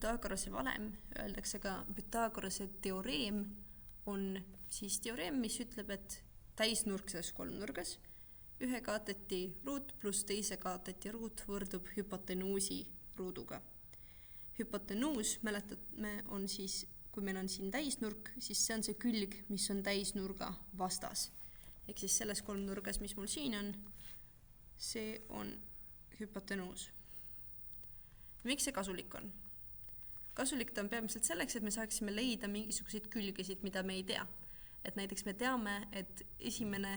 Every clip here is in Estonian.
Pythagorase valem, öeldakse ka Pythagorase teoreem, on siis teoreem, mis ütleb, et täisnurkses kolmnurgas ühe kaateti ruut pluss teise kaateti ruut võrdub hüpotenuusi ruuduga. Hüpotenuus, mäletame, on siis, kui meil on siin täisnurk, siis see on see külg, mis on täisnurga vastas. Ehk siis selles kolmnurgas, mis mul siin on, see on hüpotenuus. Miks see kasulik on? Kasulik ta on peamiselt selleks, et me saaksime leida mingisuguseid külgesid, mida me ei tea. Et näiteks me teame, et esimene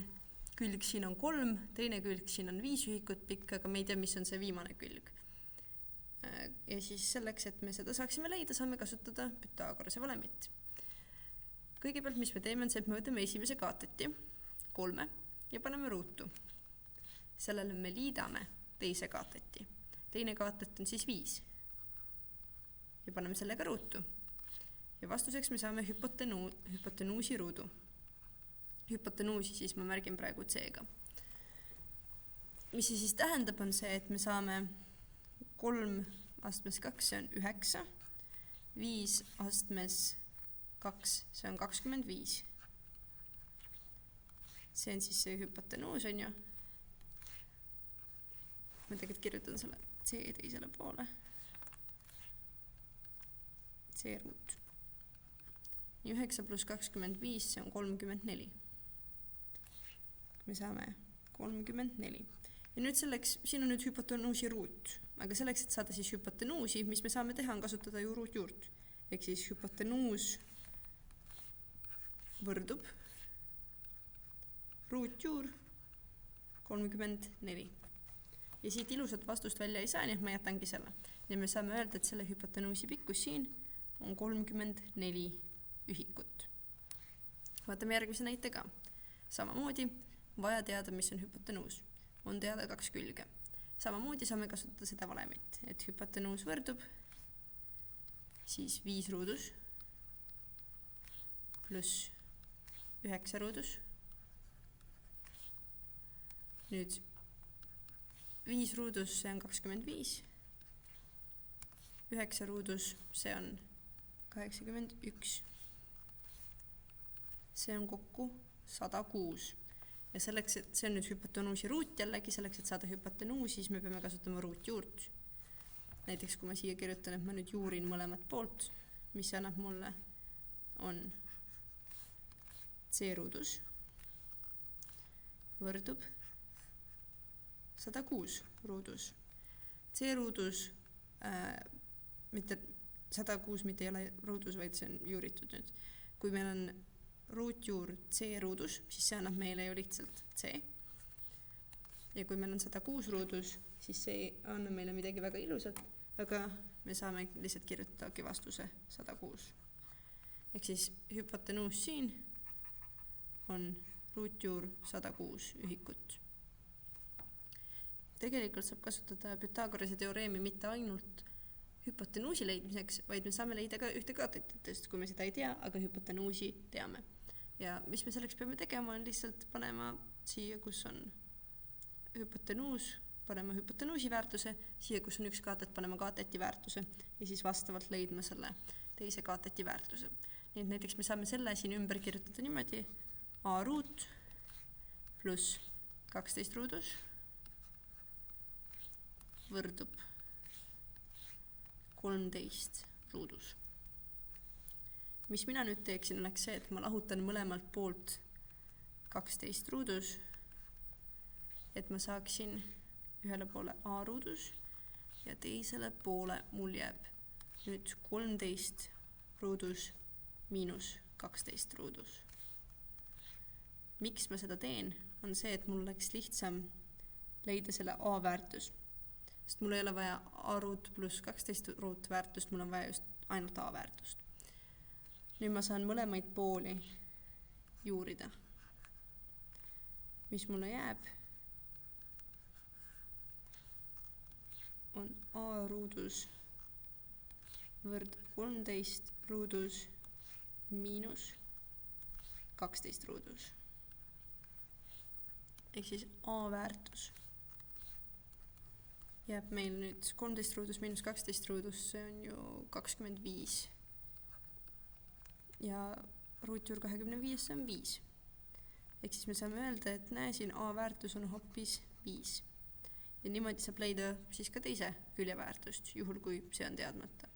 külg siin on 3, teine külg siin on 5 ühikut pikk, aga me ei tea, mis on see viimane külg. Ja siis selleks, et me seda saaksime leida, saame kasutada Pythagorase valemit. Kõigepealt, mis me teeme, on see, et me võtame esimese kaateti, 3, ja paneme ruutu. Sellele me liidame teise kaateti. Teine kaatet on siis 5. Ja paneme sellega ruutu. Ja vastuseks me saame hüpotenuusi ruudu. Hüpotenuusi siis ma märgin praegu C-ga. Mis see siis tähendab, on see, et me saame 3 astmes 2, see on 9, 5 astmes 2, see on 25. See on siis see hüpotenuus, on ju. Ma tegelikult kirjutan selle C teisele poole. C ruut. 9 pluss 25, see on 34. Me saame 34. Ja nüüd selleks, siin on nüüd hüpotenuusi ruut. Aga selleks, et saada siis hüpotenuusi, mis me saame teha, on kasutada ju ruutjuurt. Ehk siis hüpotenuus võrdub ruutjuur 34. Ja siit ilusat vastust välja ei saa, nii et ma jätangi selle. Ja me saame öelda, et selle hüpotenuusi pikkus siin on 34 ühikut. Vaatame järgmise näite ka. Samamoodi vaja teada, mis on hüpotenuus. On teada 2 külge. Samamoodi saame kasutada seda valemit, et hüpotenuus võrdub siis 5 ruudus pluss 9 ruudus. Nüüd 5 ruudus, see on 25. 9 ruudus, see on 81. See on kokku 106. Ja selleks, et see on nüüd hüpotenuusi ruut jällegi, selleks, et saada hüpotenuusi, siis me peame kasutama ruutjuurt. Näiteks, kui ma siia kirjutan, et ma nüüd juurin mõlemat poolt, mis annab mulle, on C ruudus võrdub 106 ruudus. C ruudus, mitte 106 mitte ei ole ruudus, vaid see on juuritud nüüd. Kui meil on ruutjuur C ruudus, siis see annab meile ju lihtsalt C. Ja kui meil on 106 ruudus, siis see annab meile midagi väga ilusat, aga me saame lihtsalt kirjutadagi vastuse 106. Ehk siis hüpotenuus siin on ruutjuur 106 ühikut. Tegelikult saab kasutada Pythagorase teoreemi mitte ainult hüpotenuusi leidmiseks, vaid me saame leida ka ühte kaatetitest, kui me seda ei tea, aga hüpotenuusi teame. Ja mis me selleks peame tegema, on lihtsalt panema siia, kus on hüpotenuus, panema hüpotenuusi väärtuse, siia, kus on üks kaatet, panema kaateti väärtuse ja siis vastavalt leidma selle teise kaateti väärtuse. Nii et näiteks me saame selle siin ümber kirjutada niimoodi A ruut pluss 12 ruudus võrdub 13 ruudus. Mis mina nüüd teeksin, oleks see, et ma lahutan mõlemalt poolt 12 ruudus, et ma saaksin ühele poole A ruudus ja teisele poole mul jääb nüüd 13 ruudus miinus 12 ruudus. Miks ma seda teen, on see, et mul oleks lihtsam leida selle A väärtus. Sest mul ei ole vaja A ruut pluss 12 ruut väärtust, mul on vaja just ainult A väärtust. Nüüd ma saan mõlemaid pooli juurida. Mis mulle jääb, on A ruudus võrdub 13 ruudus miinus 12 ruudus. Ehk siis A väärtus jääb meil nüüd 13 ruudus miinus 12 ruudus, see on ju 25. Ja ruutjuur 25 on 5. Ehk siis me saame öelda, et näe, siin A väärtus on hoopis 5. Ja niimoodi saab leida siis ka teise külje väärtust, juhul kui see on teadmata.